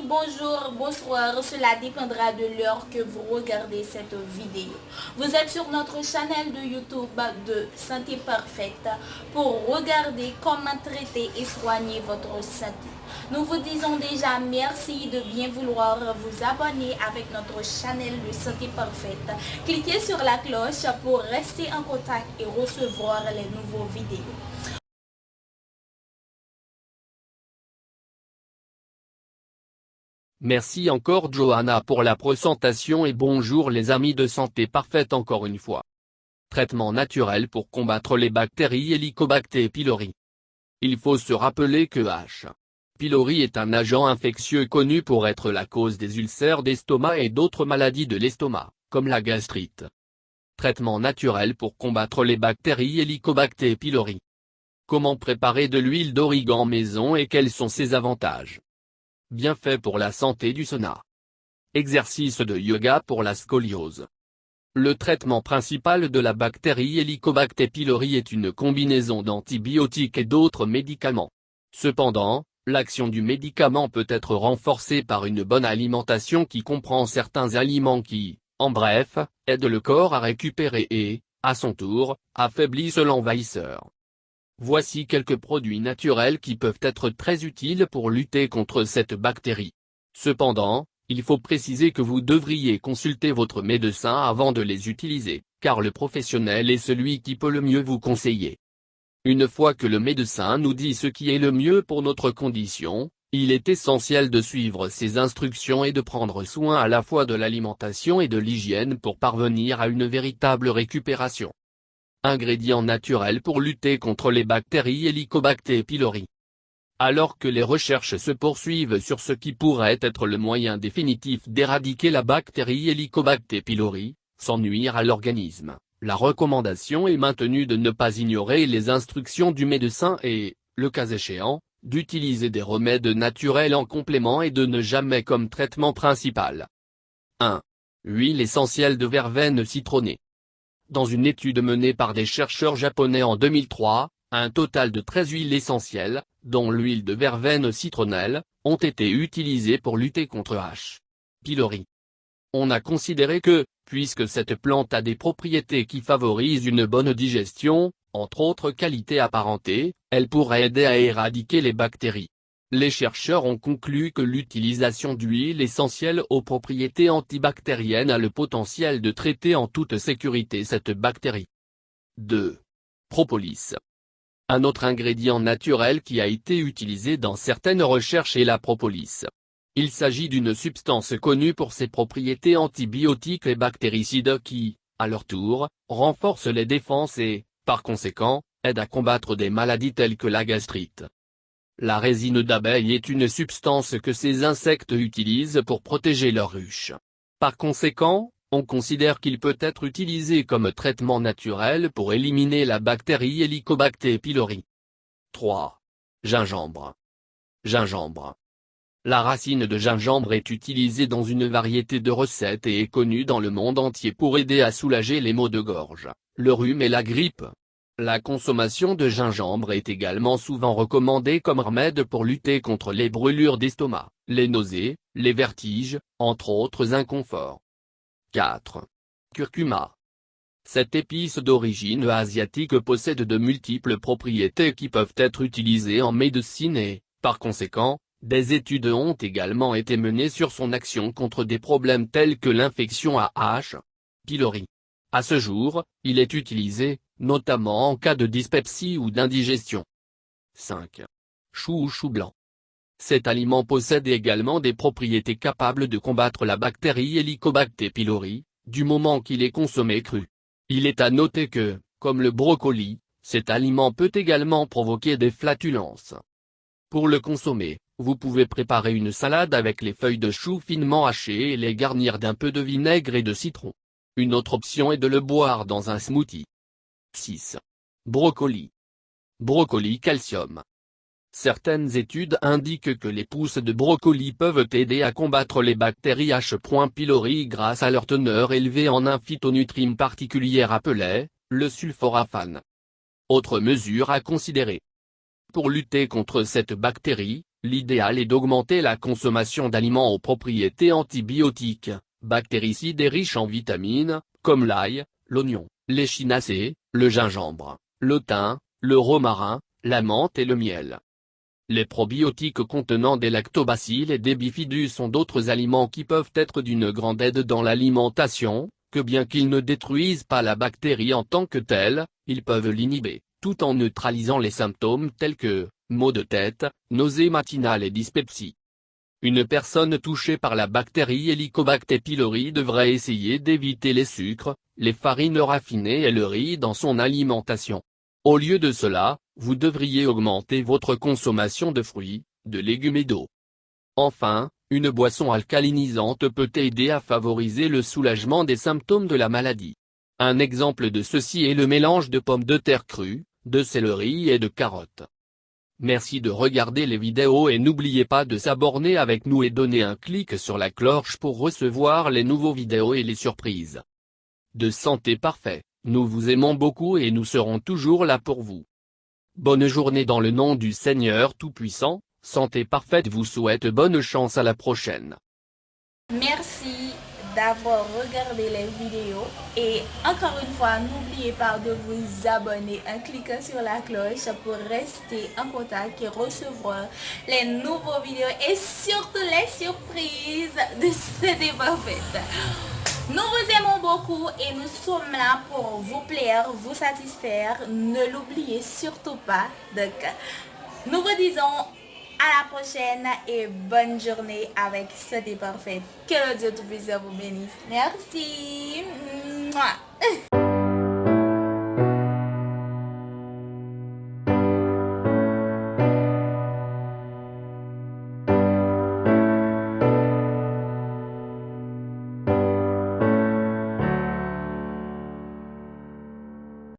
bonjour, bonsoir, cela dépendra de l'heure que vous regardez cette vidéo. Vous êtes sur notre chaîne de YouTube de Santé Parfaite pour regarder comment traiter et soigner votre santé. Nous vous disons déjà merci de bien vouloir vous abonner avec notre chaîne de Santé Parfaite. Cliquez sur la cloche pour rester en contact et recevoir les nouveaux vidéos. Merci encore Johanna pour la présentation et bonjour les amis de Santé Parfaite encore une fois. Traitement naturel pour combattre les bactéries Helicobacter pylori. Il faut se rappeler que H. pylori est un agent infectieux connu pour être la cause des ulcères d'estomac et d'autres maladies de l'estomac, comme la gastrite. Traitement naturel pour combattre les bactéries Helicobacter pylori. Comment préparer de l'huile d'origan maison et quels sont ses avantages? Bienfaits pour la santé du sauna. Exercice de yoga pour la scoliose. Le traitement principal de la bactérie Helicobacter pylori est une combinaison d'antibiotiques et d'autres médicaments. Cependant, l'action du médicament peut être renforcée par une bonne alimentation qui comprend certains aliments qui, en bref, aident le corps à récupérer et, à son tour, affaiblissent l'envahisseur. Voici quelques produits naturels qui peuvent être très utiles pour lutter contre cette bactérie. Cependant, il faut préciser que vous devriez consulter votre médecin avant de les utiliser, car le professionnel est celui qui peut le mieux vous conseiller. Une fois que le médecin nous dit ce qui est le mieux pour notre condition, il est essentiel de suivre ses instructions et de prendre soin à la fois de l'alimentation et de l'hygiène pour parvenir à une véritable récupération. Ingrédients naturels pour lutter contre les bactéries Helicobacter pylori. Alors que les recherches se poursuivent sur ce qui pourrait être le moyen définitif d'éradiquer la bactérie Helicobacter pylori, sans nuire à l'organisme, la recommandation est maintenue de ne pas ignorer les instructions du médecin et, le cas échéant, d'utiliser des remèdes naturels en complément et de ne jamais comme traitement principal. 1. Huile essentielle de verveine citronnée. Dans une étude menée par des chercheurs japonais en 2003, un total de 13 huiles essentielles, dont l'huile de verveine citronnelle, ont été utilisées pour lutter contre H. pylori. On a considéré que, puisque cette plante a des propriétés qui favorisent une bonne digestion, entre autres qualités apparentées, elle pourrait aider à éradiquer les bactéries. Les chercheurs ont conclu que l'utilisation d'huile essentielle aux propriétés antibactériennes a le potentiel de traiter en toute sécurité cette bactérie. 2. Propolis. Un autre ingrédient naturel qui a été utilisé dans certaines recherches est la propolis. Il s'agit d'une substance connue pour ses propriétés antibiotiques et bactéricides qui, à leur tour, renforcent les défenses et, par conséquent, aident à combattre des maladies telles que la gastrite. La résine d'abeille est une substance que ces insectes utilisent pour protéger leurs ruches. Par conséquent, on considère qu'il peut être utilisé comme traitement naturel pour éliminer la bactérie Helicobacter pylori. 3. Gingembre. Gingembre. La racine de gingembre est utilisée dans une variété de recettes et est connue dans le monde entier pour aider à soulager les maux de gorge, le rhume et la grippe. La consommation de gingembre est également souvent recommandée comme remède pour lutter contre les brûlures d'estomac, les nausées, les vertiges, entre autres inconforts. 4. Curcuma. Cette épice d'origine asiatique possède de multiples propriétés qui peuvent être utilisées en médecine et, par conséquent, des études ont également été menées sur son action contre des problèmes tels que l'infection à H. pylori. À ce jour, il est utilisé, notamment en cas de dyspepsie ou d'indigestion. 5. Chou ou chou blanc. Cet aliment possède également des propriétés capables de combattre la bactérie Helicobacter pylori, du moment qu'il est consommé cru. Il est à noter que, comme le brocoli, cet aliment peut également provoquer des flatulences. Pour le consommer, vous pouvez préparer une salade avec les feuilles de chou finement hachées et les garnir d'un peu de vinaigre et de citron. Une autre option est de le boire dans un smoothie. 6. Brocoli. Brocoli calcium. Certaines études indiquent que les pousses de brocoli peuvent aider à combattre les bactéries H. pylori grâce à leur teneur élevée en un phytonutriment particulier appelé, le sulforaphane. Autre mesure à considérer. Pour lutter contre cette bactérie, L'idéal est d'augmenter la consommation d'aliments aux propriétés antibiotiques, bactéricides et riches en vitamines, comme l'ail, l'oignon, l'échinacée, le gingembre, le thym, le romarin, la menthe et le miel. Les probiotiques contenant des lactobacilles et des bifidus sont d'autres aliments qui peuvent être d'une grande aide dans l'alimentation, que bien qu'ils ne détruisent pas la bactérie en tant que telle, ils peuvent l'inhiber, tout en neutralisant les symptômes tels que maux de tête, nausées matinales et dyspepsie. Une personne touchée par la bactérie Helicobacter pylori devrait essayer d'éviter les sucres, les farines raffinées et le riz dans son alimentation. Au lieu de cela, vous devriez augmenter votre consommation de fruits, de légumes et d'eau. Enfin, une boisson alcalinisante peut aider à favoriser le soulagement des symptômes de la maladie. Un exemple de ceci est le mélange de pommes de terre crues, de céleri et de carottes. Merci de regarder les vidéos et n'oubliez pas de s'abonner avec nous et donner un clic sur la cloche pour recevoir les nouveaux vidéos et les surprises. De santé parfait, nous vous aimons beaucoup et nous serons toujours là pour vous. Bonne journée dans le nom du Seigneur Tout-Puissant, Santé Parfaite vous souhaite bonne chance à la prochaine. Merci d'avoir regardé les vidéos et encore une fois, n'oubliez pas de vous abonner en cliquant sur la cloche pour rester en contact et recevoir les nouveaux vidéos et surtout les surprises de Santé Parfaite. Nous vous aimons beaucoup et nous sommes là pour vous plaire, vous satisfaire. Ne l'oubliez surtout pas. Donc, nous vous disons à la prochaine et bonne journée avec Santé Parfaite. Que le Dieu Tout-Puissant vous bénisse. Merci. Mouah.